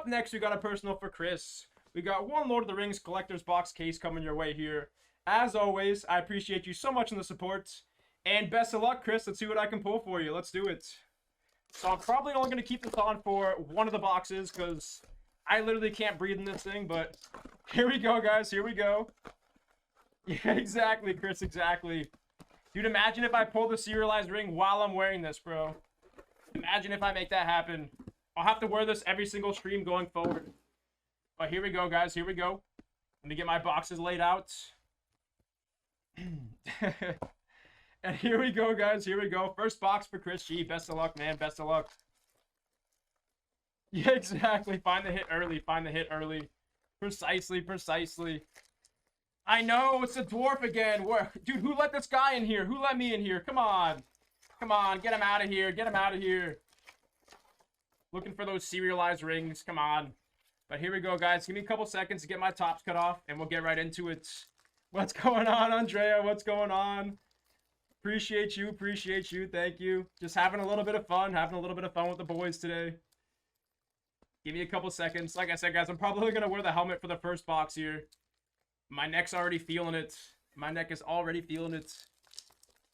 up next, we got a personal for Chris. We got one Lord of the Rings Collector's Box case coming your way here. As always, I appreciate you so much in the support. And best of luck, Chris. Let's see what I can pull for you. Let's do it. So I'm probably only going to keep this on for one of the boxes because I literally can't breathe in this thing. But here we go, guys. Here we go. Yeah, exactly, Chris. Exactly. Dude, imagine if I pull the serialized ring while I'm wearing this, bro. Imagine if I make that happen. I'll have to wear this every single stream going forward. But here we go, guys. Here we go. Let me get my boxes laid out. And here we go, guys. Here we go. First box for Chris G. Best of luck, man. Best of luck. Yeah, exactly. Find the hit early. Find the hit early. Precisely, precisely. I know. It's a dwarf again. Dude, who let this guy in here? Who let me in here? Come on. Come on. Get him out of here. Get him out of here. Looking for those serialized rings. Come on. But here we go, guys. Give me a couple seconds to get my tops cut off, and we'll get right into it. What's going on, Andrea? What's going on? Appreciate you. Appreciate you. Thank you. Just having a little bit of fun. Having a little bit of fun with the boys today. Give me a couple seconds. Like I said, guys, I'm probably going to wear the helmet for the first box here. My neck's already feeling it. My neck is already feeling it.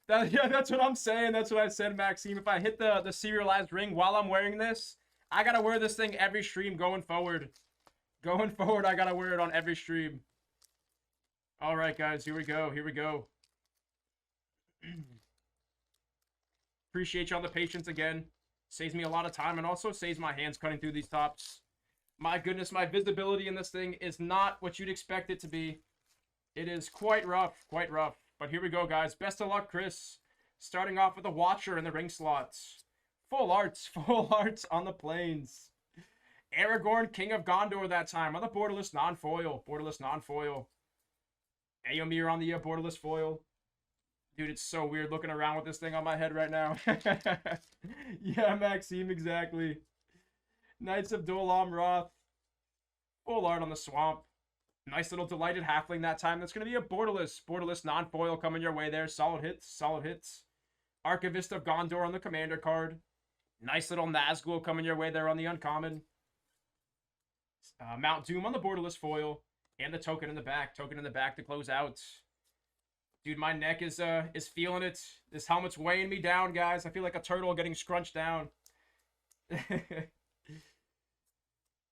Yeah, that's what I'm saying. That's what I said, Maxime. If I hit the serialized ring while I'm wearing this, I got to wear this thing every stream going forward. Going forward, I got to wear it on every stream. All right, guys. Here we go. Here we go. Appreciate y'all the patience again. Saves me a lot of time and also saves my hands cutting through these tops. My goodness, my visibility in this thing is not what you'd expect it to be. It is quite rough, quite rough. But here we go, guys. Best of luck, Chris. Starting off with a Watcher in the ring slots. Full arts on the planes. Aragorn, King of Gondor that time on the borderless non-foil. Borderless non-foil. Éomer on the borderless foil. Dude, it's so weird looking around with this thing on my head right now. Yeah, Maxime, exactly. Knights of Dol Amroth. Full art on the swamp. Nice little delighted halfling that time. That's going to be a borderless non-foil coming your way there. Solid hits, solid hits. Archivist of Gondor on the commander card. Nice little Nazgul coming your way there on the uncommon. Mount Doom on the borderless foil. And the token in the back. Token in the back to close out. Dude, my neck is feeling it. This helmet's weighing me down, guys. I feel like a turtle getting scrunched down.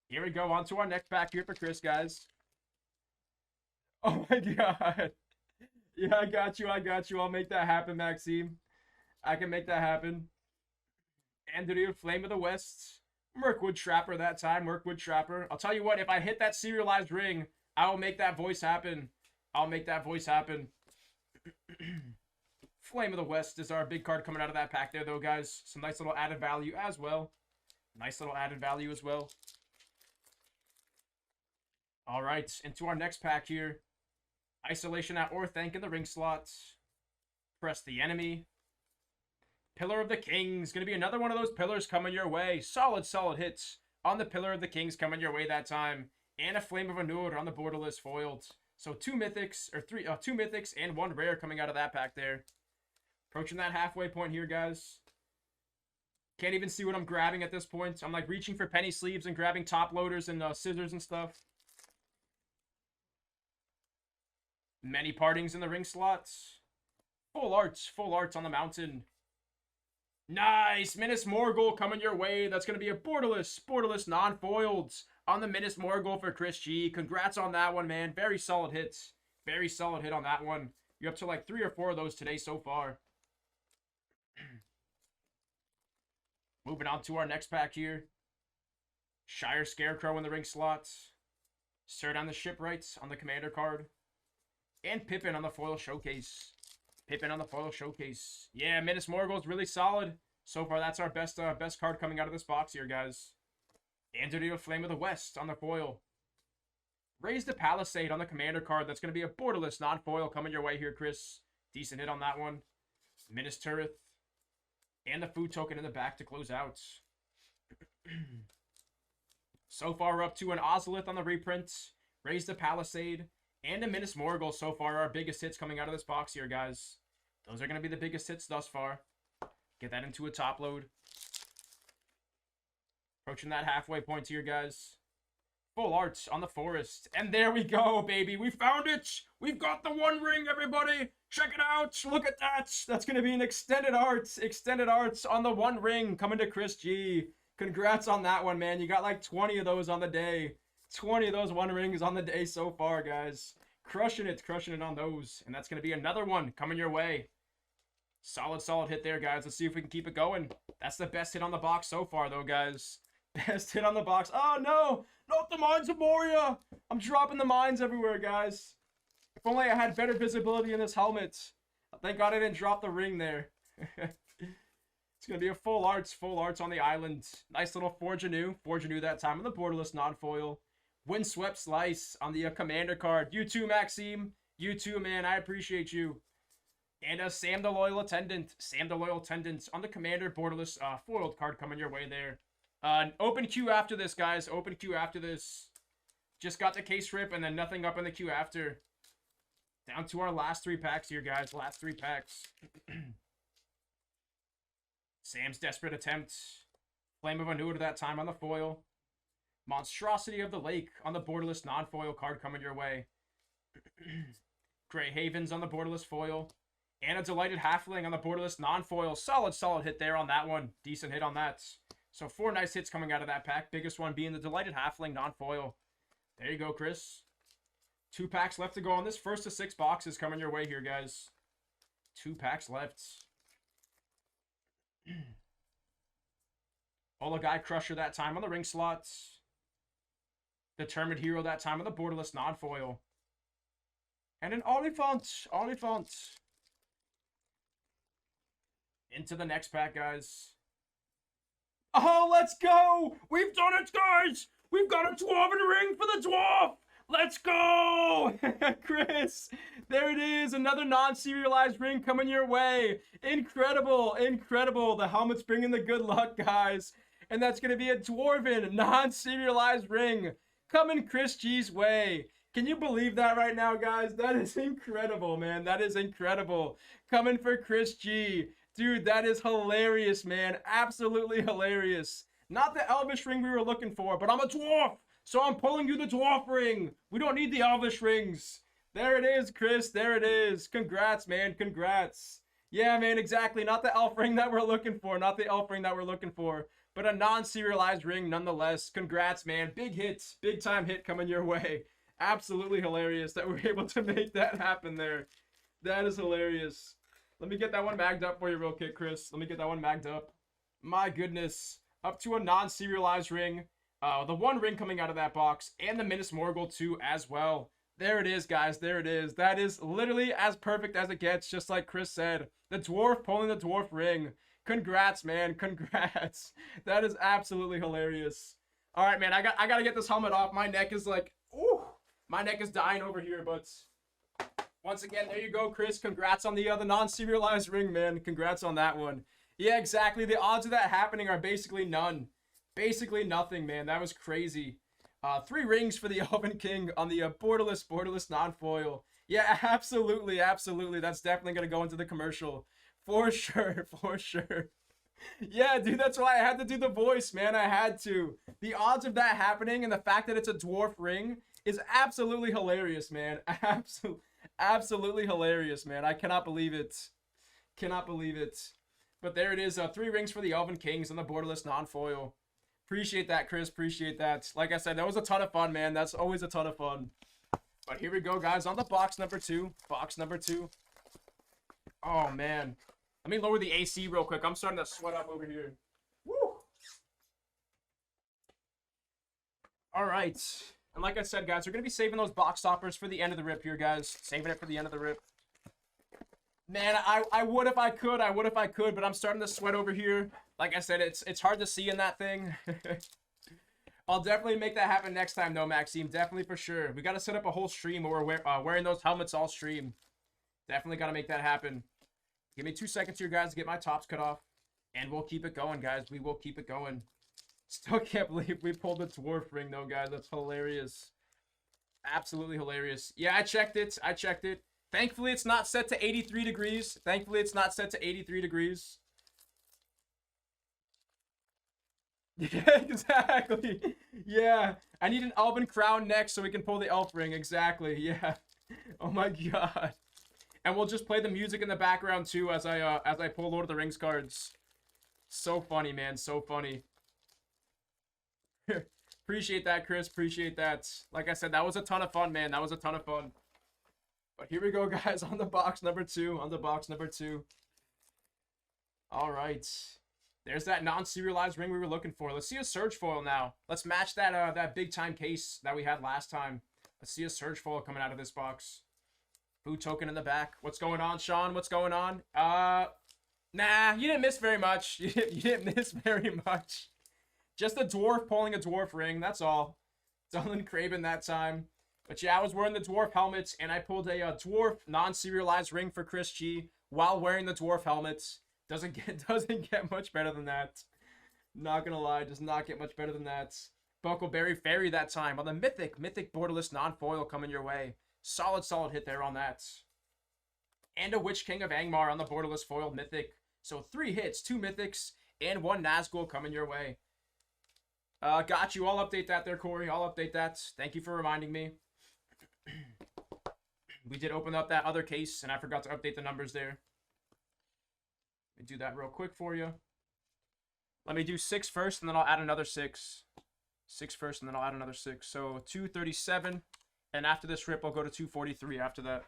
Here we go. On to our next pack here for Chris, guys. Oh my god. Yeah, I got you. I got you. I'll make that happen, Maxime. I can make that happen. Andrew, Flame of the West. Mirkwood Trapper that time. Mirkwood Trapper. I'll tell you what. If I hit that serialized ring, I will make that voice happen. I'll make that voice happen. Flame of the West is our big card coming out of that pack there, though, guys. Some nice little added value as well. Nice little added value as well. All right, into our next pack here. Isolation at Orthanc in the ring slots. Press the Enemy. Pillar of the Kings. Going to be another one of those pillars coming your way. Solid, solid hits on the Pillar of the Kings coming your way that time. And a Flame of Anur on the borderless foiled. So two mythics and one rare coming out of that pack there. Approaching that halfway point here, guys. Can't even see what I'm grabbing at this point. I'm like reaching for penny sleeves and grabbing top loaders and scissors and stuff. Many partings in the ring slots. Full arts on the mountain. Nice! Minas Morgul coming your way. That's going to be a borderless non-foiled on the Minas Morgul for Chris G. Congrats on that one, man. Very solid hits. Very solid hit on that one. You're up to like 3 or 4 of those today so far. Moving on to our next pack here. Shire Scarecrow in the ring slots. Cerdon the Shipwrights on the commander card. And Pippin on the foil showcase. Pippin on the foil showcase. Yeah, Minas Morgul is really solid. So far, that's our best card coming out of this box here, guys. Andrew, Flame of the West on the foil. Raise the Palisade on the commander card. That's going to be a borderless non-foil coming your way here, Chris. Decent hit on that one. Minas Tirith. And the food token in the back to close out. So far, we're up to an Ozolith on the reprint. Raise the Palisade. And a Minas Morgul so far, our biggest hits coming out of this box here, guys. Those are going to be the biggest hits thus far. Get that into a top load. Approaching that halfway point here, guys. Full arts on the forest. And there we go, baby. We found it. We've got the one ring, everybody. Check it out. Look at that. That's going to be an extended arts. Extended arts on the one ring coming to Chris G. Congrats on that one, man. You got like 20 of those on the day. 20 of those one rings on the day so far, guys. Crushing it on those. And that's going to be another one coming your way. Solid hit there, guys. Let's see if we can keep it going. That's the best hit on the box so far, though, guys. Best hit on the box. Oh, no. Not the Mines of Moria. I'm dropping the mines everywhere, guys. If only I had better visibility in this helmet. Thank God I didn't drop the ring there. It's going to be a full arts on the island. Nice little Forge Anew that time on the borderless non-foil. Windswept Slice on the commander card. You too, Maxime. You too, man. I appreciate you. And Sam the Loyal Attendant. Sam the Loyal Attendant on the commander borderless foiled card coming your way there. Open queue after this, guys. Open queue after this. Just got the case rip and then nothing up in the queue after. Down to our last 3 packs here, guys. Last 3 packs. Sam's desperate attempt. Flame of Anua that time on the foil. Monstrosity of the Lake on the borderless non-foil card coming your way. Grey Havens on the borderless foil. And a Delighted Halfling on the borderless non-foil. Solid hit there on that one. Decent hit on that. So 4 nice hits coming out of that pack. Biggest one being the Delighted Halfling non-foil. There you go, Chris. 2 packs left to go on this. First to 6 boxes coming your way here, guys. 2 packs left. Olagai Crusher that time on the ring slots. Determined Hero that time on the borderless non-foil. And an Oliphant. Into the next pack, guys. Oh, let's go! We've done it, guys! We've got a Dwarven ring for the Dwarf! Let's go! Chris, there it is. Another non-serialized ring coming your way. Incredible. The helmet's bringing the good luck, guys. And that's going to be a Dwarven non-serialized ring coming Chris G's way. Can you believe that right now, guys? That is incredible, man. That is incredible. Coming for Chris G. Dude, that is hilarious, man. Absolutely hilarious. Not the Elvish ring we were looking for, but I'm a dwarf, so I'm pulling you the dwarf ring. We don't need the Elvish rings. There it is, Chris. There it is. Congrats, man. Congrats. Yeah, man, exactly. Not the elf ring that we're looking for. Not the elf ring that we're looking for, but a non-serialized ring nonetheless. Congrats, man. Big hits. Big time hit coming your way. Absolutely hilarious that we're able to make that happen there. That is hilarious. Let me get that one magged up for you real quick, Chris. Let me get that one magged up. My goodness. Up to a non-serialized ring. The one ring coming out of that box. And the Minas Morgul too as well. There it is, guys. There it is. That is literally as perfect as it gets, just like Chris said. The dwarf pulling the dwarf ring. Congrats, man. Congrats. That is absolutely hilarious. All right, man. I got to get this helmet off. My neck is like, ooh. My neck is dying over here, but... Once again, there you go, Chris. Congrats on the non-serialized ring, man. Congrats on that one. Yeah, exactly. The odds of that happening are basically none. Basically nothing, man. That was crazy. 3 rings for the Elven King on the borderless non-foil. Yeah, absolutely. That's definitely going to go into the commercial. For sure. Yeah, dude, that's why I had to do the voice, man. I had to. The odds of that happening and the fact that it's a dwarf ring is absolutely hilarious, man. Absolutely hilarious, man. I cannot believe it. But there it is. 3 rings for the Elven Kings on the borderless non-foil. Appreciate that, Chris. Appreciate that. Like I said, that was a ton of fun, man. That's always a ton of fun. But here we go, guys, on the box number 2. Box number 2. Oh, man. Let me lower the AC real quick. I'm starting to sweat up over here. Woo! All right. And like I said, guys, we're going to be saving those box toppers for the end of the rip here, guys. Saving it for the end of the rip. Man, I would if I could. But I'm starting to sweat over here. Like I said, it's hard to see in that thing. I'll definitely make that happen next time, though, Maxime. Definitely for sure. We got to set up a whole stream where we're wearing those helmets all stream. Definitely got to make that happen. Give me 2 seconds here, guys, to get my tops cut off. And we'll keep it going, guys. We will keep it going. Still can't believe we pulled the dwarf ring, though, guys. That's hilarious. Absolutely hilarious. Yeah, I checked it. Thankfully, it's not set to 83 degrees. Yeah, exactly. Yeah. I need an Alban crown next so we can pull the elf ring. Exactly. Yeah. Oh my god. And we'll just play the music in the background too as I pull Lord of the Rings cards. So funny, man. So funny. Appreciate that, Chris. Appreciate that. Like I said, that was a ton of fun, man. That was a ton of fun. But here we go, guys, on the box number 2. On the box number 2. All right. There's that non-serialized ring we were looking for. Let's see a surge foil now. Let's match that that big time case that we had last time. Let's see a surge foil coming out of this box. Food token in the back. What's going on, Sean? What's going on? Nah, you didn't miss very much. You didn't miss very much. Just a dwarf pulling a dwarf ring. That's all. Dylan Craven that time. But yeah, I was wearing the dwarf helmets, and I pulled a dwarf non-serialized ring for Chris G while wearing the dwarf helmets. Doesn't get much better than that. Not gonna lie, does not get much better than that. Buckleberry Fairy that time on the mythic borderless non-foil coming your way. Solid hit there on that. And a Witch King of Angmar on the borderless foiled mythic. So 3 hits, 2 mythics, and 1 Nazgul coming your way. Got you. I'll update that there, Corey. I'll update that. Thank you for reminding me. We did open up that other case, and I forgot to update the numbers there. Let me do that real quick for you. Let me do 6 first, and then I'll add another 6. 6 first, and then I'll add another 6. So 237, and after this rip, I'll go to 243 after that.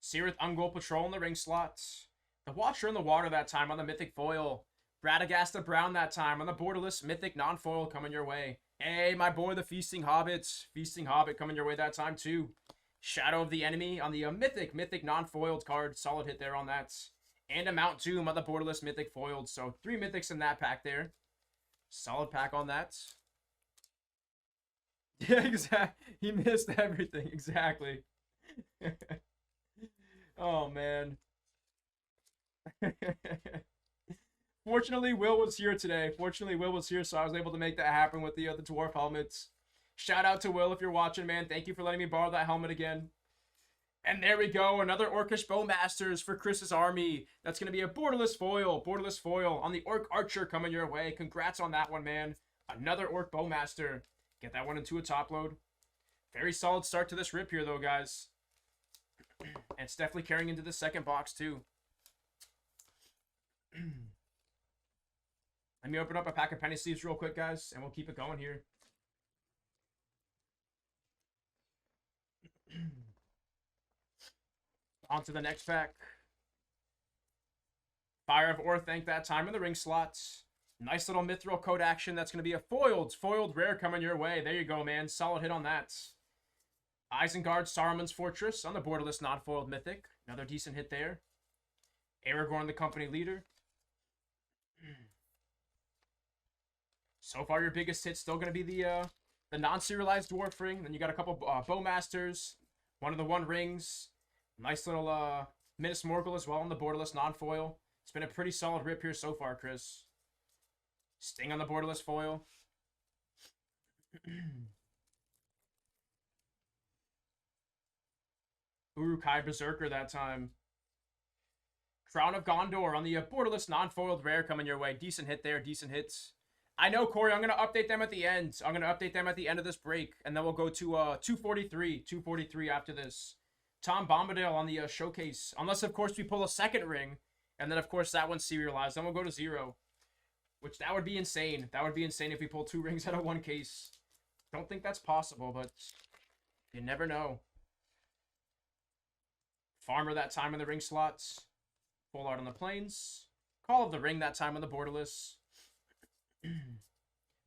Sirith Ungol Patrol in the ring slots. The Watcher in the water that time on the mythic foil. Radagasta Brown that time on the borderless mythic non-foil coming your way. Hey, my boy, the Feasting Hobbit. Feasting Hobbit coming your way that time too. Shadow of the Enemy on the mythic non-foiled card. Solid hit there on that. And a Mount Doom on the borderless mythic foiled. So 3 mythics in that pack there. Solid pack on that. Yeah, exactly. He missed everything. Exactly. Oh, man. Fortunately, Will was here today. So I was able to make that happen with the dwarf helmets. Shout out to Will if you're watching, man. Thank you for letting me borrow that helmet again. And there we go. Another Orcish Bowmasters for Chris's army. That's going to be a borderless foil on the Orc Archer coming your way. Congrats on that one, man. Another Orc Bowmaster. Get that one into a top load. Very solid start to this rip here, though, guys. And it's definitely carrying into the second box, too. Let me open up a pack of penny sleeves real quick, guys, and we'll keep it going here. On to the next pack. Fire of Orthanc that time in the ring slots. Nice little Mithril code action. That's going to be a foiled rare coming your way. There you go, man. Solid hit on that. Isengard Saruman's Fortress on the borderless non-foiled mythic. Another decent hit there. Aragorn the company leader. So far, your biggest hit's still going to be the non-serialized dwarf ring. Then you got a couple Bowmasters. One of the One Rings. Nice little Minas Morgul as well on the borderless non-foil. It's been a pretty solid rip here so far, Chris. Sting on the borderless foil. Uruk-hai Berserker that time. Crown of Gondor on the borderless non-foiled rare coming your way. Decent hit there, decent hits. I know, Corey, I'm going to update them at the end. I'm going to update them at the end of this break. And then we'll go to 243. 243 after this. Tom Bombadil on the showcase. Unless, of course, we pull a second ring. And then, of course, that one's serialized. Then we'll go to 0. Which, that would be insane. That would be insane if we pull 2 rings out of 1 case. Don't think that's possible, but you never know. Farmer that time in the ring slots. Full art on the plains. Call of the Ring that time on the borderless.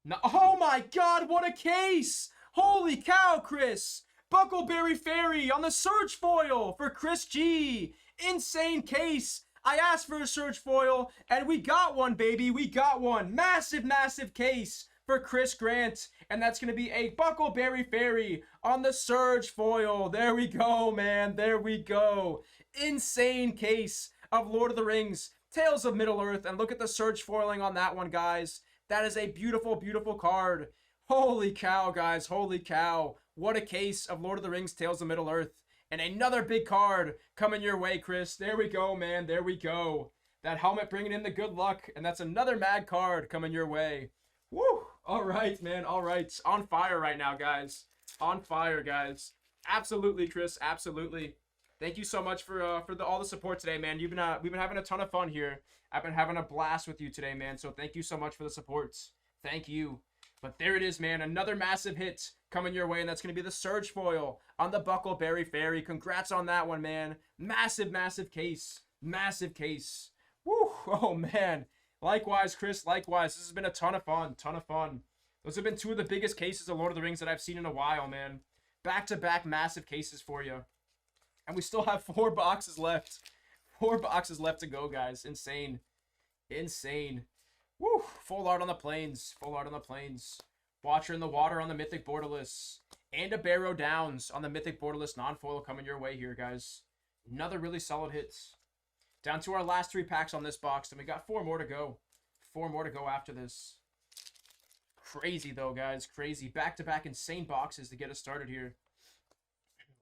No, oh my god, what a case! Holy cow, Chris! Buckleberry Fairy on the Surge Foil for Chris G. Insane case. I asked for a Surge Foil, and we got one, baby. We got one. Massive, massive case for Chris Grant. And that's going to be a Buckleberry Fairy on the Surge Foil. There we go, man. There we go. Insane case of Lord of the Rings, Tales of Middle-earth. And look at the Surge Foiling on that one, guys. That is a beautiful, beautiful card. Holy cow, guys. Holy cow. What a case of Lord of the Rings, Tales of Middle-earth. And another big card coming your way, Chris. There we go, man. There we go. That helmet bringing in the good luck. And that's another mad card coming your way. Woo! All right, man. All right. On fire right now, guys. On fire, guys. Absolutely, Chris. Absolutely. Thank you so much for all the support today, man. We've been having a ton of fun here. I've been having a blast with you today, man. So thank you so much for the support. Thank you. But there it is, man. Another massive hit coming your way, and that's going to be the Surge Foil on the Buckleberry Fairy. Congrats on that one, man. Massive, massive case. Massive case. Woo! Oh, man. Likewise, Chris. Likewise. This has been a ton of fun. Ton of fun. Those have been two of the biggest cases of Lord of the Rings that I've seen in a while, man. Back-to-back massive cases for you. And we still have 4 boxes left. 4 boxes left to go, guys. Insane. Insane. Woo! Full art on the plains. Full art on the plains. Watcher in the water on the Mythic Borderless. And a Barrow Downs on the Mythic Borderless non-foil coming your way here, guys. Another really solid hit. Down to our last 3 packs on this box, and we got 4 more to go. 4 more to go after this. Crazy, though, guys. Crazy. Back-to-back insane boxes to get us started here.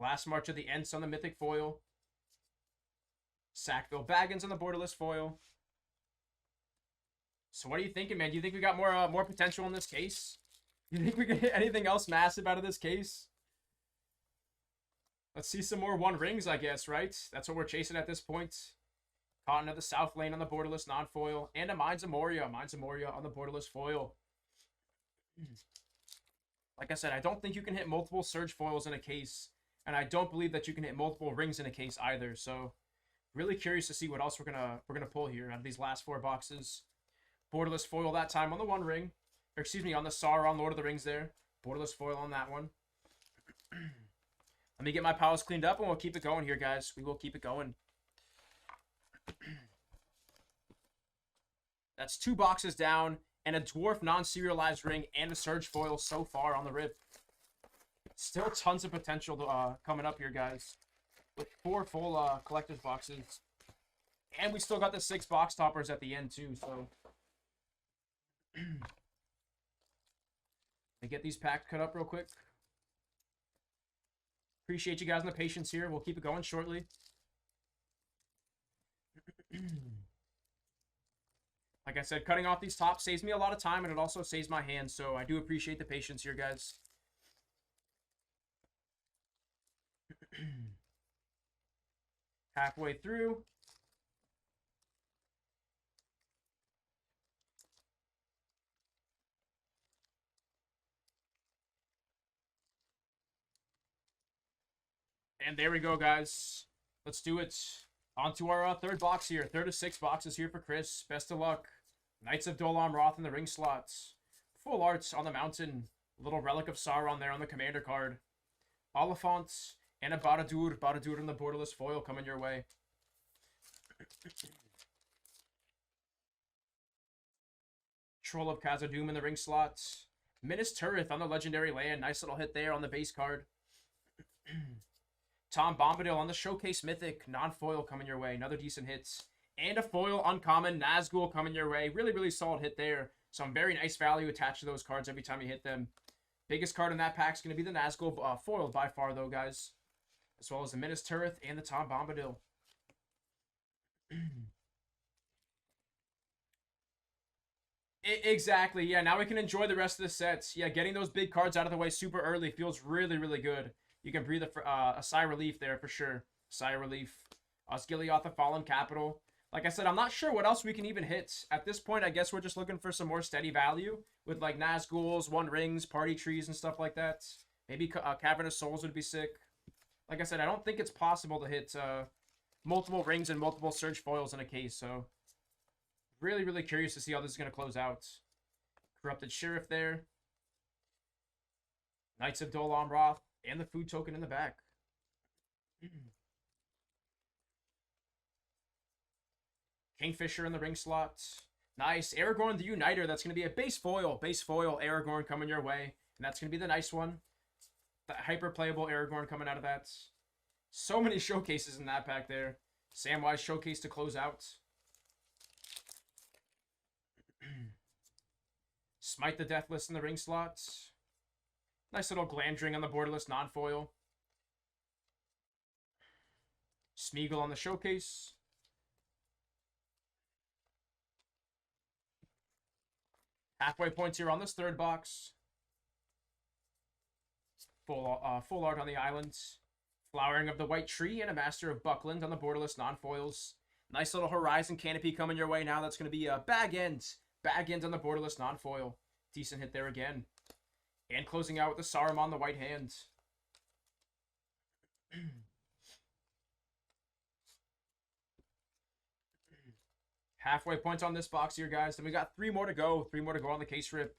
Last March of the Ents on the Mythic foil. Sackville Baggins on the Borderless foil. So what are you thinking, man? Do you think we got more potential in this case? You think we can hit anything else massive out of this case? Let's see some more 1 rings, I guess, right? That's what we're chasing at this point. Cotton of the South Lane on the Borderless non-foil. And a Mines of Moria. Mines of Moria on the Borderless foil. Like I said, I don't think you can hit multiple Surge foils in a case. And I don't believe that you can hit multiple rings in a case either. So, really curious to see what else we're gonna pull here out of these last 4 boxes. Borderless foil that time on the 1 ring. Or excuse me, on the Sauron Lord of the Rings there. Borderless foil on that one. Let me get my pals cleaned up and we'll keep it going here, guys. We will keep it going. That's 2 boxes down and a Dwarf non-serialized ring and a Surge foil so far on the rip. Still tons of potential coming up here, guys. With 4 full collector's boxes. And we still got the 6 box toppers at the end, too, so... Let me get these packs cut up real quick. Appreciate you guys and the patience here. We'll keep it going shortly. Like I said, cutting off these tops saves me a lot of time, and it also saves my hands, so I do appreciate the patience here, guys. Halfway through. And there we go, guys. Let's do it. On to our 3rd box here. 3rd of 6 boxes here for Chris. Best of luck. Knights of Dolam Roth in the ring slots. Full arts on the mountain. Little Relic of Sauron there on the commander card. Oliphant and a Barad-dûr. Barad-dûr in the Borderless foil coming your way. Troll of Khazad-dûm in the ring slots. Minas Tirith on the Legendary Land. Nice little hit there on the base card. Tom Bombadil on the Showcase Mythic. Non-foil coming your way. Another decent hit. And a foil uncommon Nazgul coming your way. Really, really solid hit there. Some very nice value attached to those cards every time you hit them. Biggest card in that pack is going to be the Nazgul foil by far, though, guys. As well as the Minas Tirith and the Tom Bombadil. Exactly. Yeah, now we can enjoy the rest of the sets. Yeah, getting those big cards out of the way super early feels really, really good. You can breathe a sigh of relief there for sure. Sigh of relief. Osgiliath, the Fallen Capital. Like I said, I'm not sure what else we can even hit. At this point, I guess we're just looking for some more steady value. With like Nazguls, 1 rings, party trees, and stuff like that. Maybe Cavern of Souls would be sick. Like I said, I don't think it's possible to hit multiple rings and multiple Surge foils in a case. So, really, really curious to see how this is going to close out. Corrupted Sheriff there. Knights of Dolam Roth. And the food token in the back. Kingfisher in the ring slot. Nice. Aragorn the Uniter. That's going to be a base foil. Base foil Aragorn coming your way. And that's going to be the nice one. The hyper playable Aragorn coming out of that. So many showcases in that pack there. Samwise showcase to close out. Smite the Deathless in the ring slots. Nice little Glandring on the Borderless non-foil. Smeagol on the showcase. Halfway points here on this third box. Full art on the islands. Flowering of the White Tree and a Master of Buckland on the borderless non-foils. Nice little Horizon canopy coming your way now. That's going to be a bag end. Bag end on the borderless non-foil. Decent hit there again. And closing out with the Saruman, the white hand. Halfway points on this box here, guys. Then we got 3 more to go. 3 more to go on the case rip.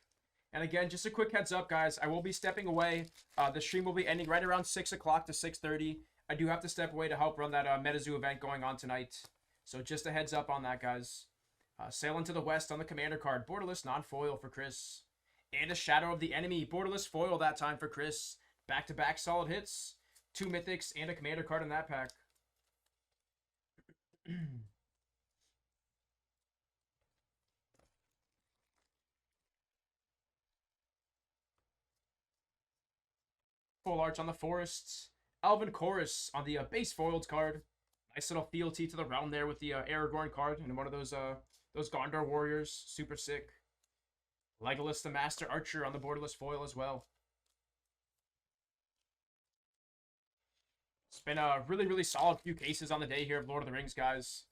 And again, just a quick heads up, guys. I will be stepping away. The stream will be ending right around 6 o'clock to 6:30. I do have to step away to help run that MetaZoo event going on tonight. So just a heads up on that, guys. Sailing to the west on the commander card. Borderless non-foil for Chris. And a Shadow of the Enemy. Borderless foil that time for Chris. Back-to-back solid hits. 2 mythics and a commander card in that pack. Full arch on the forests. Elven Chorus on the base foiled card. Nice little fealty to the realm there with the Aragorn card and one of those Gondor warriors. Super sick. Legolas the Master Archer on the borderless foil as well. It's been a really, really solid few cases on the day here of Lord of the Rings, guys.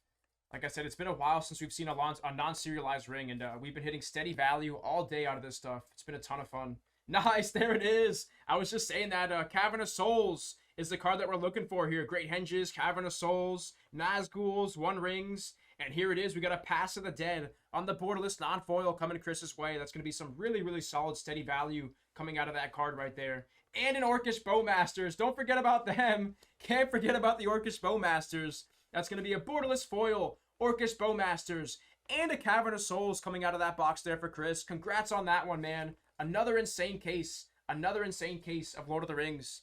Like I said, it's been a while since we've seen a non-serialized ring, and we've been hitting steady value all day out of this stuff. It's been a ton of fun. Nice, there it is. I was just saying that Cavern of Souls is the card that we're looking for here. Great Henges, Cavern of Souls, Nazguls, One Rings, and here it is. We got a Pass of the Dead on the borderless non-foil coming Chris's way. That's going to be some really, really solid, steady value coming out of that card right there. And an Orcish Bowmasters. Don't forget about them. Can't forget about the Orcish Bowmasters. That's going to be a borderless foil, Orcish Bowmasters, and a Cavern of Souls coming out of that box there for Chris. Congrats on that one, man. Another insane case. Another insane case of Lord of the Rings.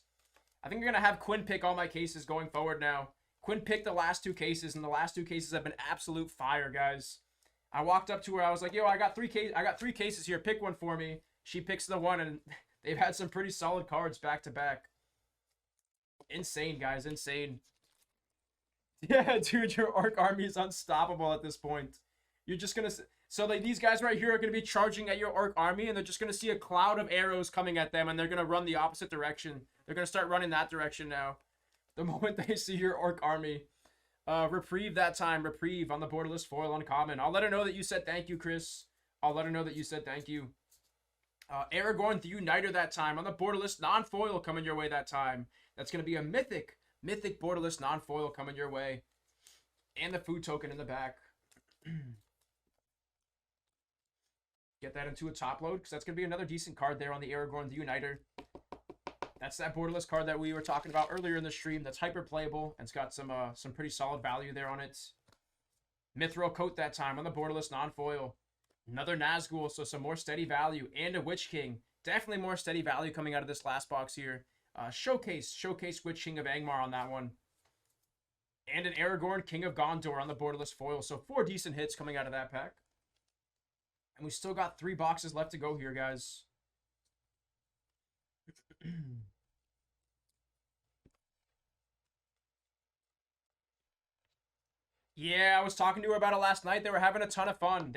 I think I'm going to have Quinn pick all my cases going forward now. Quinn picked the last 2 cases, and the last 2 cases have been absolute fire, guys. I walked up to her. I was like, yo, I got 3 cases here. Pick one for me. She picks the one, and they've had some pretty solid cards back to back. Insane, guys. Insane. Yeah, dude, your Orc army is unstoppable at this point. You're just going to... So like, these guys right here are going to be charging at your Orc army, and they're just going to see a cloud of arrows coming at them, and they're going to run the opposite direction. They're going to start running that direction now. The moment they see your Orc army. Reprieve that time. Reprieve on the borderless foil uncommon. I'll let her know that you said thank you, Chris. I'll let her know that you said thank you. Aragorn the Uniter that time on the borderless non-foil coming your way that time. That's going to be a mythic borderless non-foil coming your way. And the food token in the back. Get that into a top load, because that's going to be another decent card there on the Aragorn the Uniter. That's that borderless card that we were talking about earlier in the stream. That's hyper playable, and it's got some pretty solid value there on it. Mithril Coat that time on the borderless non-foil. Another Nazgul, so some more steady value. And a Witch King. Definitely more steady value coming out of this last box here. Showcase Witch King of Angmar on that one. And an Aragorn King of Gondor on the borderless foil. So 4 decent hits coming out of that pack. And we still got 3 boxes left to go here, guys. Yeah, I was talking to her about it last night. They were having a ton of fun.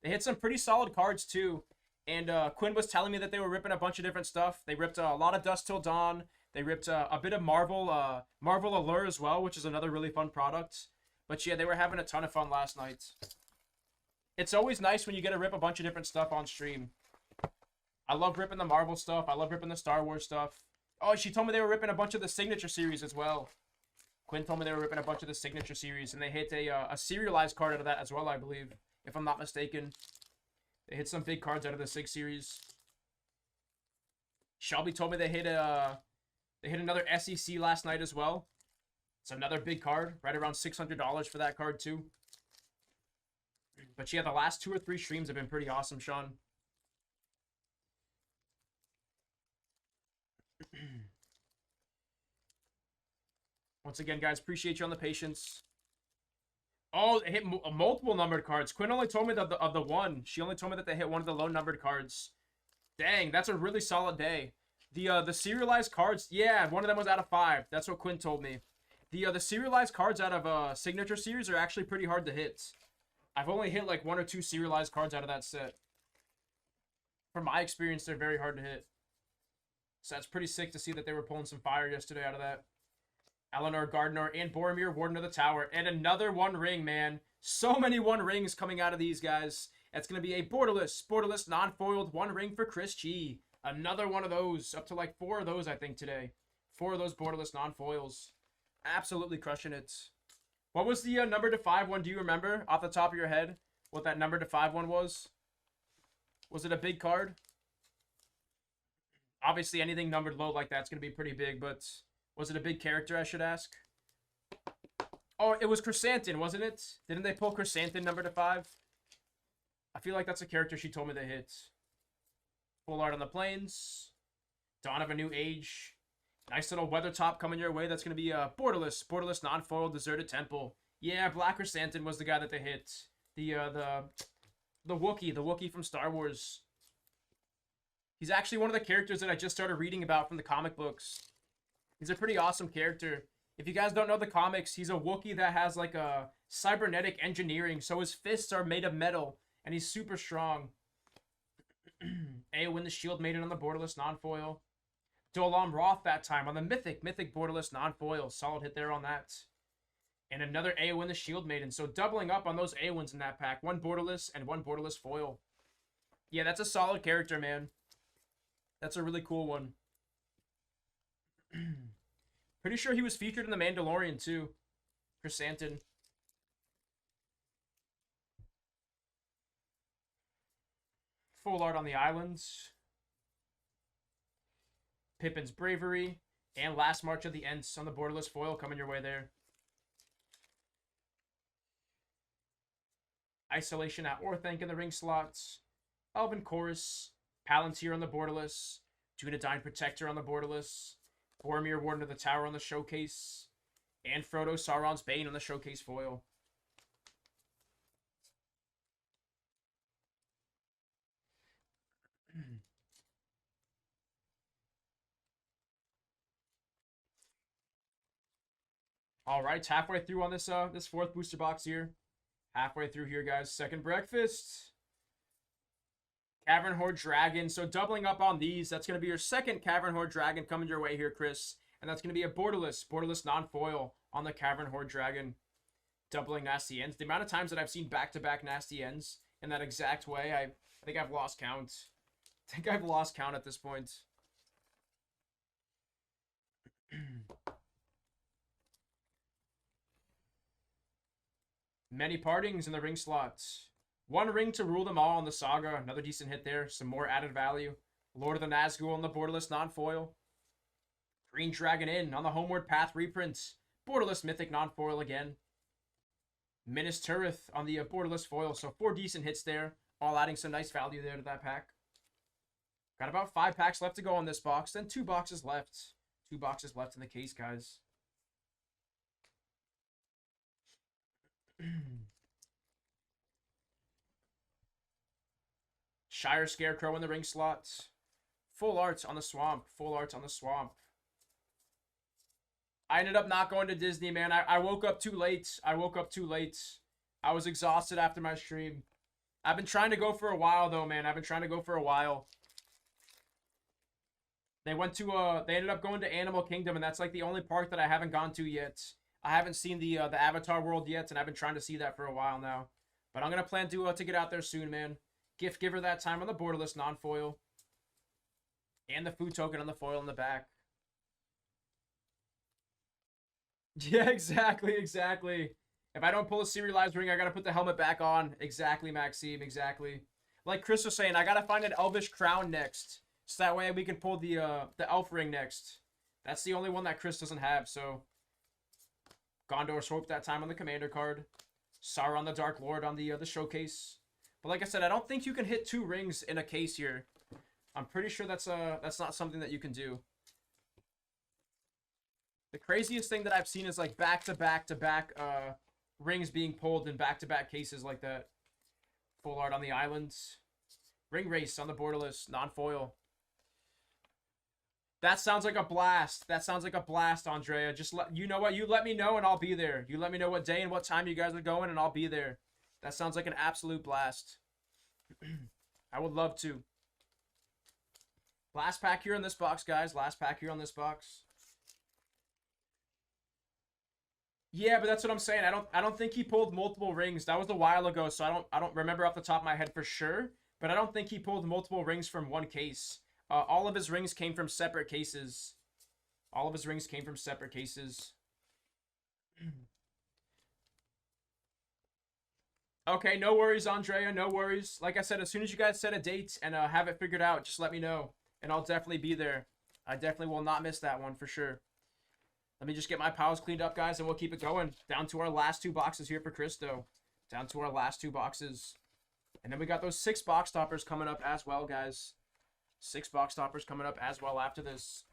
They hit some pretty solid cards, too. And Quinn was telling me that they were ripping a bunch of different stuff. They ripped a lot of Dust Till Dawn. They ripped a bit of Marvel Allure as well, which is another really fun product. But yeah, they were having a ton of fun last night. It's always nice when you get to rip a bunch of different stuff on stream. I love ripping the Marvel stuff. I love ripping the Star Wars stuff. Oh, she told me they were ripping a bunch of the Signature series as well. Quinn told me they were ripping a bunch of the Signature series, and they hit a serialized card out of that as well, I believe, if I'm not mistaken. They hit some big cards out of the Sig series. Shelby told me they hit another SEC last night as well. It's another big card, right around $600 for that card too. But yeah, the last 2 or 3 streams have been pretty awesome, Sean. Once again, guys, appreciate you on the patience. Oh, it hit multiple numbered cards. Quinn only told me of the one. She only told me that they hit one of the low numbered cards. Dang, that's a really solid day. The serialized cards, yeah, one of them was out of 5. That's what Quinn told me. The serialized cards out of Signature Series are actually pretty hard to hit. I've only hit like 1 or 2 serialized cards out of that set. From my experience, they're very hard to hit. So that's pretty sick to see that they were pulling some fire yesterday out of that. Eleanor Gardner and Boromir, Warden of the Tower. And another One Ring, man. So many One Rings coming out of these guys. It's going to be a borderless, non-foiled One Ring for Chris G. Another one of those. Up to like 4 of those, I think, today. 4 of those borderless non-foils. Absolutely crushing it. What was the number to 5 one? Do you remember off the top of your head what that number to 5 one was? Was it a big card? Obviously, anything numbered low like that's going to be pretty big, but was it a big character, I should ask? Oh, it was Chrysanthemum, wasn't it? Didn't they pull Chrysanthemum number to 5? I feel like that's a character she told me to hit. Full art on the plains. Dawn of a New Age. Nice little weather top coming your way. That's going to be a borderless non-foil Deserted Temple. Yeah, Black Chrysanthemum was the guy that they hit. The Wookiee from Star Wars. He's actually one of the characters that I just started reading about from the comic books. He's a pretty awesome character. If you guys don't know the comics, he's a Wookiee that has like a cybernetic engineering, so his fists are made of metal, and he's super strong. Eowyn the Shield Maiden on the borderless non-foil. Dolam Roth that time on the mythic borderless non-foil. Solid hit there on that. And another Eowyn the Shield Maiden. So doubling up on those Eowyns in that pack. 1 borderless and 1 borderless foil. Yeah, that's a solid character, man. That's a really cool one. Pretty sure he was featured in The Mandalorian, too. Chrysanthemum. Full art on the islands. Pippin's Bravery. And Last March of the Ents on the borderless foil coming your way there. Isolation at Orthanc in the ring slots. Elven Chorus. Palantir on the borderless. Dunedain Protector on the borderless. Boromir Warden of the Tower on the showcase. And Frodo Sauron's Bane on the showcase foil. All right, halfway through on this this 4th booster box here. Halfway through here, guys. Second breakfast. Cavern Horde Dragon. So doubling up on these. That's going to be your second Cavern Horde Dragon coming your way here, Chris. And that's going to be a borderless non-foil on the Cavern Horde Dragon. Doubling Nasty Ends. The amount of times that I've seen back-to-back Nasty Ends in that exact way, I think I've lost count. I think I've lost count at this point. Many partings in the ring slots. 1 ring to rule them all in the saga. Another decent hit there. Some more added value. Lord of the Nazgul on the borderless non-foil. Green Dragon Inn on the Homeward Path reprints. Borderless mythic non-foil again. Minas Tirith on the borderless foil. So 4 decent hits there. All adding some nice value there to that pack. Got about 5 packs left to go on this box. Then 2 boxes left. 2 boxes left in the case, guys. Shire Scarecrow in the ring slots. Full arts on the swamp. Full arts on the swamp. I ended up not going to Disney, man. I woke up too late. I was exhausted after my stream. I've been trying to go for a while, though, man. They ended up going to Animal Kingdom, and that's like the only park that I haven't gone to yet. I haven't seen the Avatar world yet, and I've been trying to see that for a while now. But I'm going to plan to get out there soon, man. Gift Giver that time on the borderless non-foil. And the food token on the foil in the back. Yeah, exactly. If I don't pull a serialized ring, I got to put the helmet back on. Exactly, Maxime, exactly. Like Chris was saying, I got to find an Elvish crown next. So that way we can pull the elf ring next. That's the only one that Chris doesn't have, so... Gondor Swope that time on the commander card. Sauron the Dark Lord on the showcase. But like I said, I don't think you can hit 2 rings in a case here. I'm pretty sure that's not something that you can do. The craziest thing that I've seen is like back-to-back rings being pulled in back-to-back cases like that. Full art on the islands. Ring Race on the borderless non-foil. That sounds like a blast. That sounds like a blast, Andrea. Just let you know what, you let me know and I'll be there. You let me know what day and what time you guys are going and I'll be there. That sounds like an absolute blast. I would love to. Last pack here in this box, guys. Last pack here on this box. Yeah, but that's what I'm saying. I don't think he pulled multiple rings. That was a while ago, so I don't remember off the top of my head for sure. But I don't think he pulled multiple rings from one case. All of his rings came from separate cases. All of his rings came from separate cases. Okay, no worries, Andrea. No worries. Like I said, as soon as you guys set a date and have it figured out, just let me know. And I'll definitely be there. I definitely will not miss that one for sure. Let me just get my piles cleaned up, guys, and we'll keep it going. Down to our last 2 boxes here for Cristo. Down to our last 2 boxes. And then we got those 6 box toppers coming up as well, guys. 6 box toppers coming up as well after this.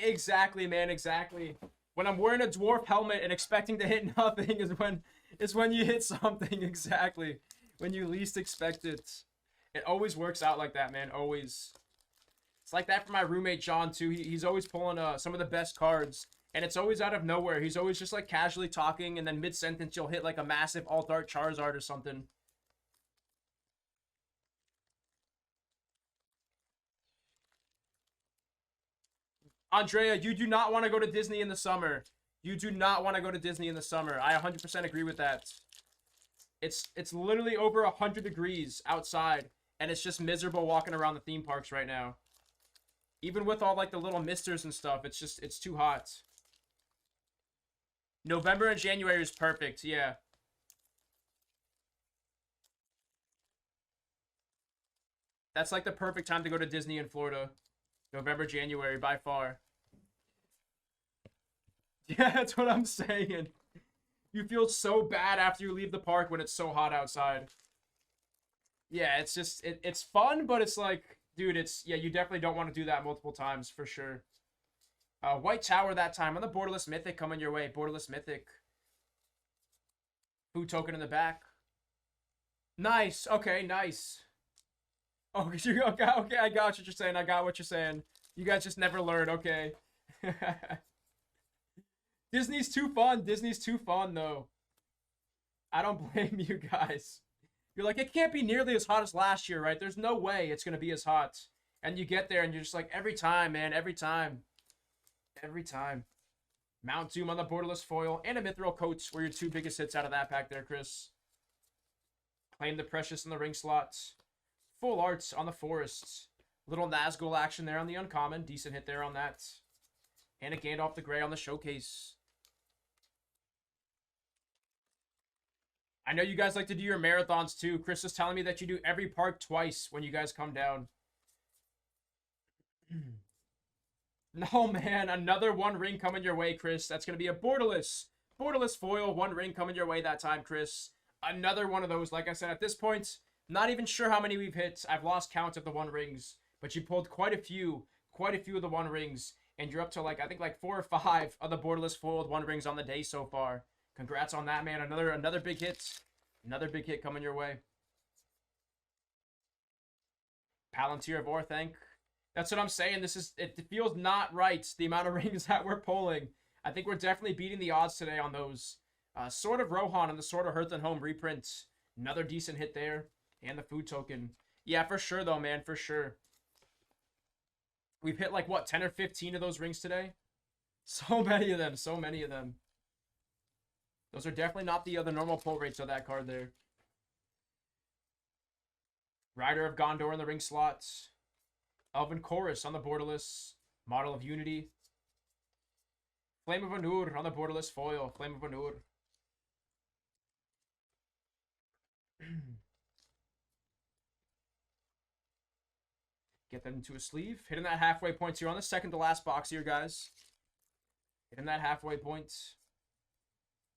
Exactly, man, exactly. When I'm wearing a dwarf helmet and expecting to hit nothing is when you hit something. Exactly. When you least expect it. It always works out like that, man. Always. It's like that for my roommate John too. He's always pulling some of the best cards, and it's always out of nowhere. He's always just like casually talking, and then mid-sentence you'll hit like a massive alt-art Charizard or something. Andrea, you do not want to go to Disney in the summer. You do not want to go to Disney in the summer. I 100% agree with that. It's literally over 100 degrees outside, and it's just miserable walking around the theme parks right now. Even with all like the little misters and stuff, it's too hot. November and January is perfect, yeah. That's like the perfect time to go to Disney in Florida. November, January, by far. Yeah, that's what I'm saying. You feel so bad after you leave the park when it's so hot outside. Yeah, it's just, it's fun, but it's like, dude, yeah, you definitely don't want to do that multiple times, for sure. White Tower that time on the Borderless Mythic coming your way. Borderless Mythic. Food token in the back. Nice. Okay, nice. Oh, okay, I got what you're saying. I got what you're saying. You guys just never learn. Okay. Disney's too fun. Disney's too fun, though. I don't blame you guys. You're like, it can't be nearly as hot as last year, right? There's no way it's going to be as hot. And you get there and you're just like, every time, man, every time. Every time. Mount Doom on the Borderless Foil and a Mithril Coat were your 2 biggest hits out of that pack there, Chris. Claim the Precious in the ring slots. Full arts on the Forests. Little Nazgul action there on the Uncommon. Decent hit there on that. And a Gandalf the Grey on the Showcase. I know you guys like to do your marathons too. Chris was telling me that you do every park twice when you guys come down. No, man. Another 1 ring coming your way, Chris. That's going to be a Borderless Foil. 1 ring coming your way that time, Chris. Another one of those. Like I said, at this point, not even sure how many we've hit. I've lost count of the 1 rings. But you pulled quite a few of the 1 rings. And you're up to like, I think like 4 or 5 of the Borderless Foiled 1 rings on the day so far. Congrats on that, man. Another big hit. Another big hit coming your way. Palantir of Orthanc. That's what I'm saying. It feels not right, the amount of rings that we're pulling. I think we're definitely beating the odds today on those. Sword of Rohan and the Sword of Hearth and Home reprint. Another decent hit there. And the food token. Yeah, for sure though, man. For sure. We've hit like, what, 10 or 15 of those rings today? So many of them. So many of them. Those are definitely not the normal pull rates of that card there. Rider of Gondor in the ring slots. Elven Chorus on the Borderless. Model of Unity. Flame of Anur on the Borderless foil. Flame of Anur. Get that into a sleeve. Hitting that halfway point here on the second to last box here, guys. Hitting that halfway point.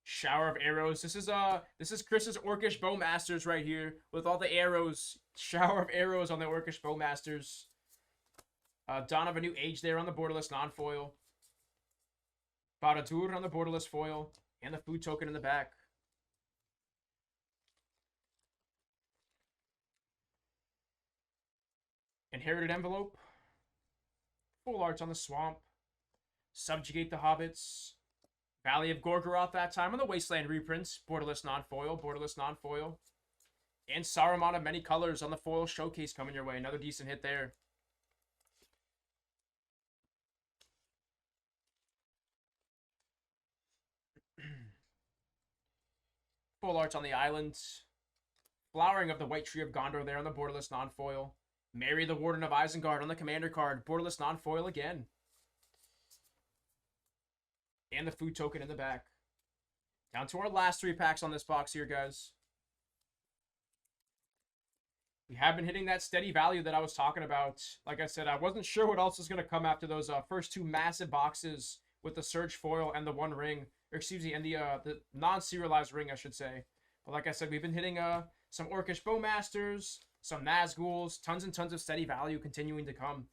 Shower of arrows. This is Chris's Orcish Bowmasters right here with all the arrows. Shower of arrows on the Orcish Bowmasters. Dawn of a New Age there on the Borderless non-foil. Baradur on the borderless foil. And the food token in the back. Inherited envelope. Full arts on the swamp. Subjugate the hobbits. Valley of Gorgoroth that time on the Wasteland reprints. Borderless non-foil. Borderless non-foil. And Saruman of many colors on the foil showcase coming your way. Another decent hit there. Full arts on the islands. Flowering of the White Tree of Gondor there on the borderless non-foil. Mary the Warden of Isengard on the commander card. Borderless non-foil again. And the food token in the back. Down to our last 3 packs on this box here, guys. We have been hitting that steady value that I was talking about. Like I said, I wasn't sure what else was going to come after those first 2 massive boxes with the Surge foil and the 1 ring. Or excuse me, and the non-serialized ring, I should say. But like I said, we've been hitting some Orcish Bowmasters, some Nazguls, tons and tons of steady value continuing to come.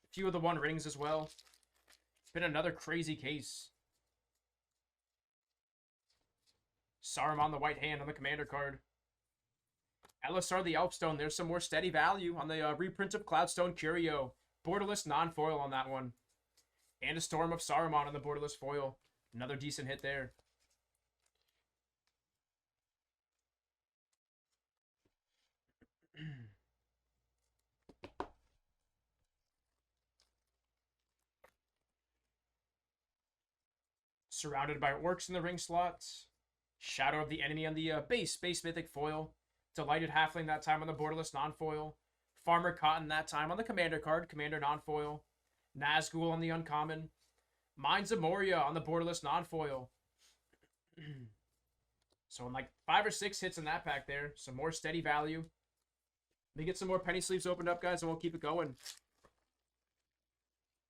A few of the 1 rings as well. It's been another crazy case. Saruman the White Hand on the commander card. Elisar the Elfstone. There's some more steady value on the reprint of Cloudstone Curio. Borderless non-foil on that one. And a Storm of Saruman on the borderless foil. Another decent hit there. Surrounded by orcs in the ring slots. Shadow of the Enemy on the base mythic foil. Delighted Halfling that time on the borderless non-foil. Farmer Cotton that time on the commander card, commander non-foil. Nazgul on the uncommon. Mines of Moria on the borderless non-foil. So in like 5 or 6 hits in that pack there. Some more steady value. Let me get some more penny sleeves opened up, guys, and we'll keep it going.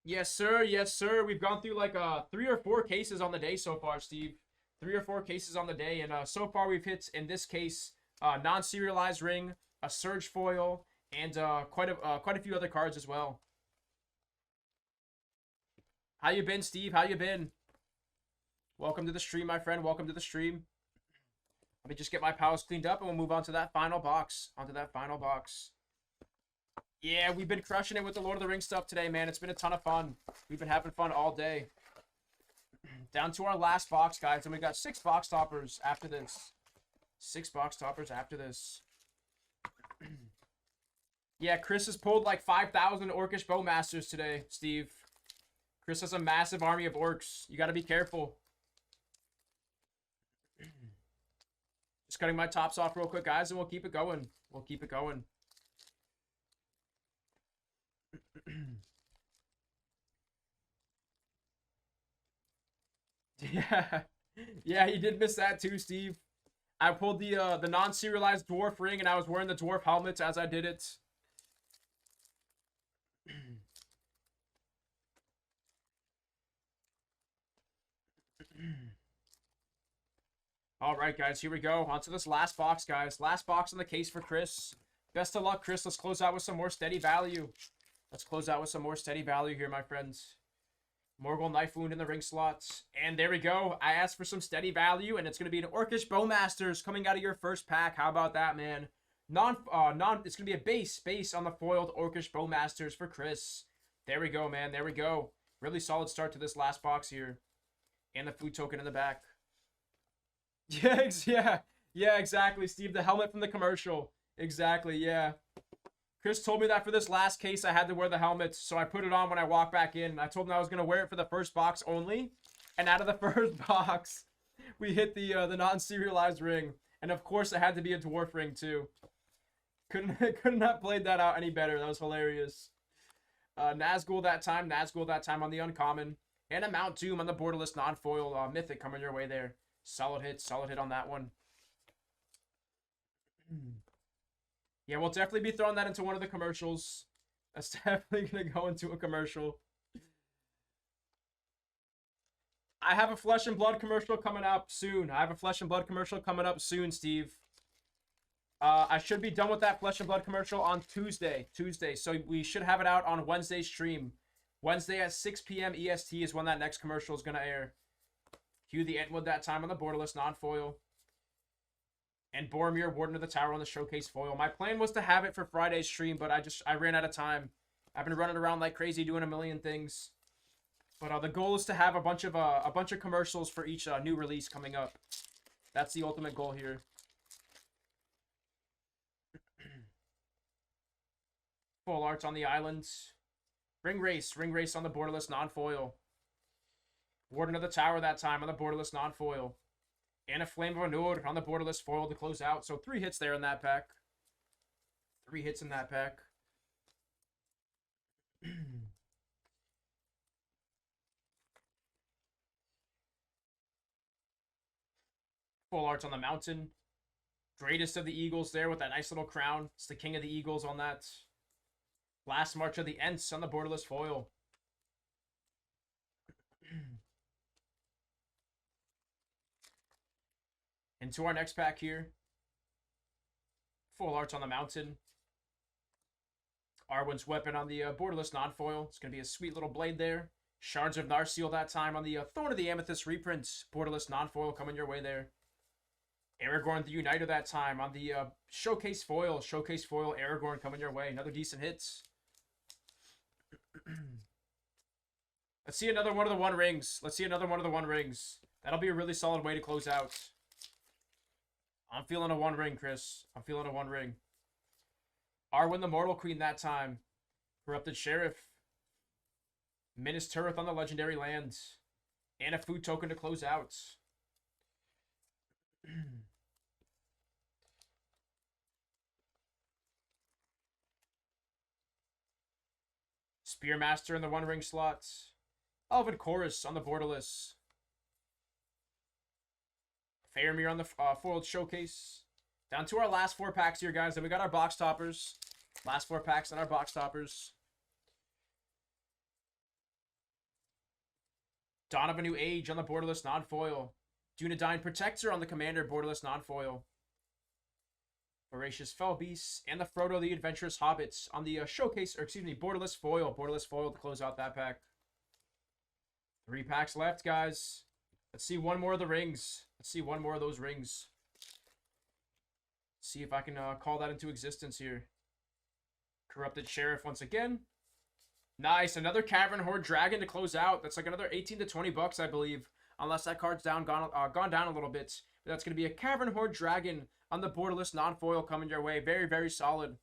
Yes, sir. Yes, sir. We've gone through like 3 or 4 cases on the day so far, Steve. 3 or 4 cases on the day, and so far we've hit, in this case, non-serialized ring, a Surge foil, and quite a few other cards as well. How you been, Steve? How you been? Welcome to the stream, my friend. Welcome to the stream. Let me just get my pals cleaned up, and we'll move on to that final box. Yeah, we've been crushing it with the Lord of the Rings stuff today, man. It's been a ton of fun. We've been having fun all day. Down to our last box, guys, and we got 6 box toppers after this. 6 box toppers after this. Yeah, Chris has pulled like 5,000 Orcish Bowmasters today, Steve. Chris has a massive army of orcs. You got to be careful. Just cutting my tops off real quick, guys, and we'll keep it going. Yeah, you did miss that too, Steve. I pulled the non-serialized dwarf ring, and I was wearing the dwarf helmets as I did it. All right, guys, here we go. On to this last box, guys. Last box in the case for Chris. Best of luck, Chris. Let's close out with some more steady value. Here, my friends. Morgul Knife Wound in the ring slots. And there we go. I asked for some steady value, and it's going to be an Orcish Bowmasters coming out of your first pack. How about that, man? It's going to be a base on the foiled Orcish Bowmasters for Chris. There we go, man. There we go. Really solid start to this last box here. And the food token in the back. Yeah, exactly, Steve. The helmet from the commercial. Exactly, yeah. Chris told me that for this last case, I had to wear the helmet, so I put it on when I walked back in. I told him I was going to wear it for the first box only. And out of the first box, we hit the non-serialized ring. And of course, it had to be a dwarf ring, too. Couldn't have played that out any better. That was hilarious. Nazgul that time on the uncommon. And a Mount Doom on the borderless non-foil mythic coming your way there. Solid hit on that one. Yeah, we'll definitely be throwing that into one of the commercials. That's definitely going to go into a commercial. I have a Flesh and Blood commercial coming up soon. Steve. I should be done with that Flesh and Blood commercial on Tuesday. So we should have it out on Wednesday's stream. Wednesday at 6 p.m. EST is when that next commercial is going to air. Hugh the Entwood that time on the borderless non-foil. And Boromir, Warden of the Tower on the showcase foil. My plan was to have it for Friday's stream, but I ran out of time. I've been running around like crazy doing a million things. But the goal is to have a bunch of commercials for each new release coming up. That's the ultimate goal here. Full arts on the islands. Ring race on the borderless non-foil. Warden of the Tower that time on the borderless non-foil. And a Flame of Anur on the borderless foil to close out. So 3 hits there in that pack. 3 hits in that pack. Full arts on the mountain. Greatest of the Eagles there with that nice little crown. It's the King of the Eagles on that. Last March of the Ents on the borderless foil. Into our next pack here. Full arts on the mountain. Arwen's weapon on the borderless non-foil. It's going to be a sweet little blade there. Shards of Narsil that time on the Thorn of the Amethyst reprint. Borderless non-foil coming your way there. Aragorn the Uniter that time on the showcase foil. Showcase foil Aragorn coming your way. Another decent hits. Let's see another one of the One Rings. Let's see another one of the One Rings. That'll be a really solid way to close out. I'm feeling a 1 ring, Chris. I'm feeling a 1 ring. Arwen the Mortal Queen that time. Corrupted Sheriff. Minas Tirith on the Legendary Land. And a food token to close out. Spearmaster in the 1 ring slots. Elven Chorus on the borderless. Faramir on the foiled showcase. Down to our last 4 packs here, guys. Then we got our box toppers. Last 4 packs and our box toppers. Dawn of a New Age on the borderless non-foil. Dunedain Protector on the Commander borderless non-foil. Voracious Fellbeasts and the Frodo the Adventurous Hobbits on the showcase, or excuse me, borderless foil. Borderless foil to close out that pack. 3 packs left, guys. Let's see one more of the rings. Let's see one more of those rings. See if I can call that into existence here. Corrupted Sheriff once again. Nice. Another Cavern Horde Dragon to close out. That's like another 18 to 20 bucks, I believe. Unless that card's gone down a little bit. But that's going to be a Cavern Horde Dragon on the borderless non-foil coming your way. Very, very solid.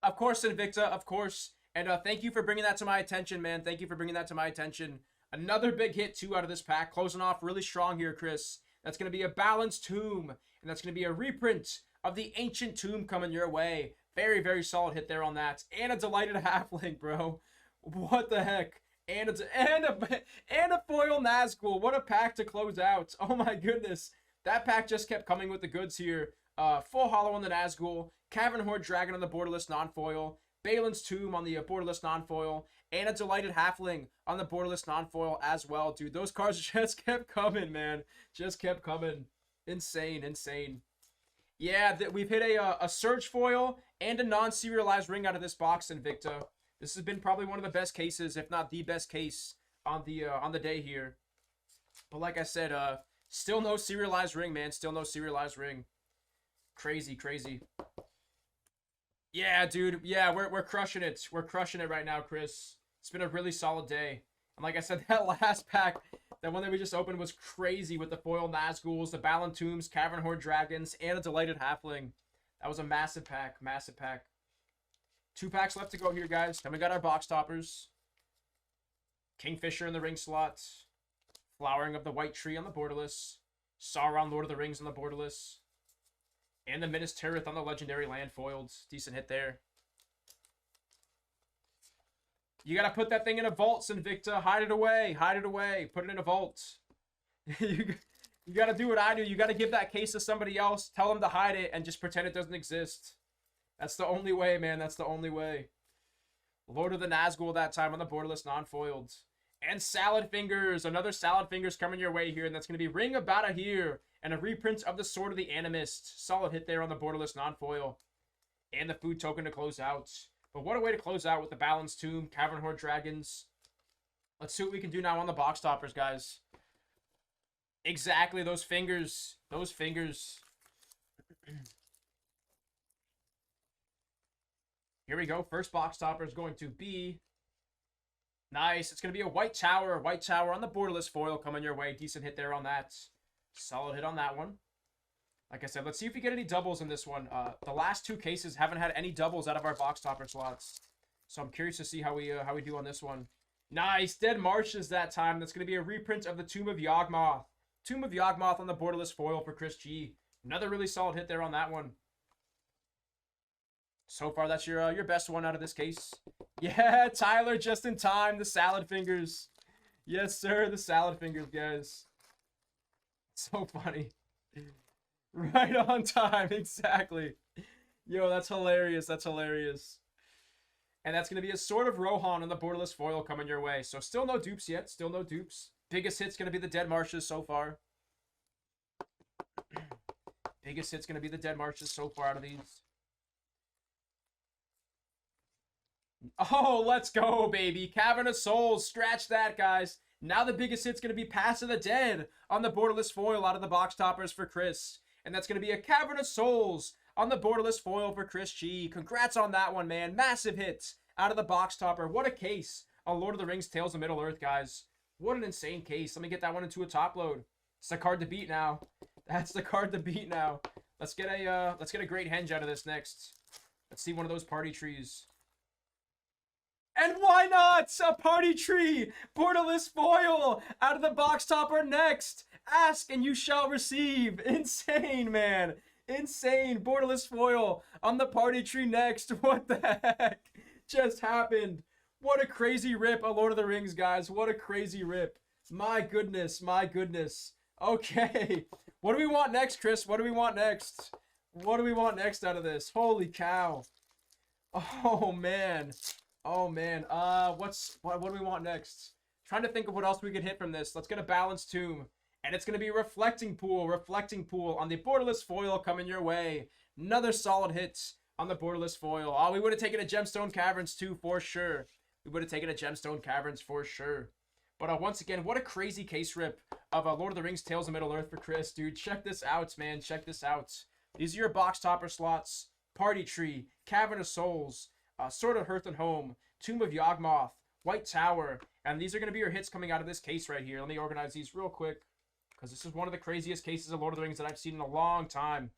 Of course, Invicta. Of course. And thank you for bringing that to my attention, man. Thank you for bringing that to my attention. Another big hit, too, out of this pack. Closing off really strong here, Chris. That's going to be a Balanced Tomb. And that's going to be a reprint of the Ancient Tomb coming your way. Very, very solid hit there on that. And a Delighted Halfling, bro. What the heck? And a foil Nazgul. What a pack to close out. Oh, my goodness. That pack just kept coming with the goods here. Full Hollow on the Nazgul. Cavern Horde Dragon on the borderless non-foil. Balin's Tomb on the borderless non-foil. And a Delighted Halfling on the borderless non-foil as well, dude. Those cards just kept coming, man. Just kept coming. Insane, insane. Yeah, we've hit a Surge foil and a non-serialized ring out of this box, Invicta. This has been probably one of the best cases, if not the best case on the day here. But like I said, still no serialized ring, man. Still no serialized ring. Crazy, crazy. Yeah, dude. Yeah, we're crushing it. We're crushing it right now, Chris. It's been a really solid day. And like I said, that last pack, that one that we just opened was crazy with the foil Nazguls, the Balan Tombs, Cavern Horde Dragons, and a Delighted Halfling. That was a massive pack. Massive pack. 2 packs left to go here, guys. Then we got our box toppers. Kingfisher in the ring slots. Flowering of the White Tree on the borderless. Sauron, Lord of the Rings on the borderless. And the Minas Tirith on the Legendary Land foiled. Decent hit there. You gotta put that thing in a vault, Invicta. Hide it away. Hide it away. Put it in a vault. You gotta do what I do. You gotta give that case to somebody else. Tell them to hide it and just pretend it doesn't exist. That's the only way, man. That's the only way. Lord of the Nazgul that time on the borderless non-foiled. And Salad Fingers. Another Salad Fingers coming your way here. And that's going to be Ring of Barahir. And a reprint of the Sword of the Animist. Solid hit there on the borderless non-foil. And the food token to close out. But what a way to close out with the Balanced Tomb, Cavern Horde Dragons. Let's see what we can do now on the box toppers, guys. Exactly, those fingers. Those fingers. Here we go. First box topper is going to be... Nice. It's going to be a white tower. White tower on the borderless foil coming your way. Decent hit there on that. Solid hit on that one. Like I said, let's see if we get any doubles in this one. The last two cases haven't had any doubles out of our box topper slots. So I'm curious to see how we do on this one. Nice. Dead Marshes that time. That's going to be a reprint of the Tomb of Yawgmoth. Tomb of Yawgmoth on the borderless foil for Chris G. Another really solid hit there on that one. So far, that's your best one out of this case. Yeah, Tyler, just in time. The salad fingers. Yes, sir. The salad fingers, guys. So funny. Right on time, exactly. Yo, that's hilarious. That's hilarious. And that's going to be a Sword of Rohan on the borderless foil coming your way. So still no dupes yet. Still no dupes. Biggest hit's going to be the Dead Marshes so far. Biggest hit's going to be the Dead Marshes so far out of these. Oh, let's go, baby. Cavern of Souls. Scratch that, guys. Now the biggest hit's going to be Pass of the Dead on the borderless foil out of the box toppers for Chris. And that's going to be a Cavern of Souls on the borderless foil for Chris G. Congrats on that one, man. Massive hits out of the box topper. What a case on Lord of the Rings Tales of Middle-earth, guys. What an insane case. Let me get that one into a top load. It's the card to beat now. That's the card to beat now. Let's get a great henge out of this next. Let's see one of those party trees. And why not? A party tree! Borderless foil out of the box topper next. Ask and you shall receive. Insane, man. Insane. Borderless foil on the party tree next. What the heck just happened? What a crazy rip of Lord of the Rings, guys. What a crazy rip. My goodness. My goodness. Okay. What do we want next, Chris? What do we want next? What do we want next out of this? Holy cow. Oh, man. Oh, man. What do we want next? Trying to think of what else we could hit from this. Let's get a Balanced Tomb. And it's going to be Reflecting Pool on the borderless foil coming your way. Another solid hit on the borderless foil. Oh, we would have taken a Gemstone Caverns too, for sure. We would have taken a Gemstone Caverns for sure. But once again, what a crazy case rip of Lord of the Rings Tales of Middle-earth for Chris, dude. Check this out, man. Check this out. These are your box topper slots. Party Tree, Cavern of Souls, Sword of Hearth and Home, Tomb of Yawgmoth, White Tower. And these are going to be your hits coming out of this case right here. Let me organize these real quick, because this is one of the craziest cases of Lord of the Rings that I've seen in a long time.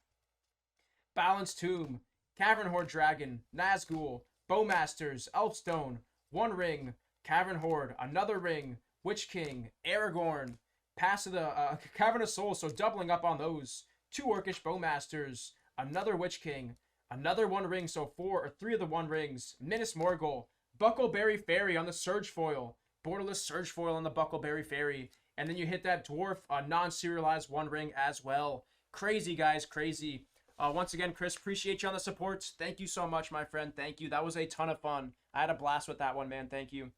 Balanced Tomb, Cavern Horde Dragon, Nazgul, Bowmasters, Elfstone, One Ring, Cavern Horde, another ring, Witch King, Aragorn, Pass of the Cavern of Souls, so doubling up on those. 2 Orcish Bowmasters, another Witch King, another One Ring, so 3 of the One Rings, Minas Morgul, Buckleberry Fairy on the Surge Foil, borderless Surge Foil on the Buckleberry Fairy, and then you hit that Dwarf non-serialized One Ring as well. Crazy, guys, crazy. Once again, Chris, appreciate you on the support. Thank you so much, my friend. Thank you. That was a ton of fun. I had a blast with that one, man. Thank you.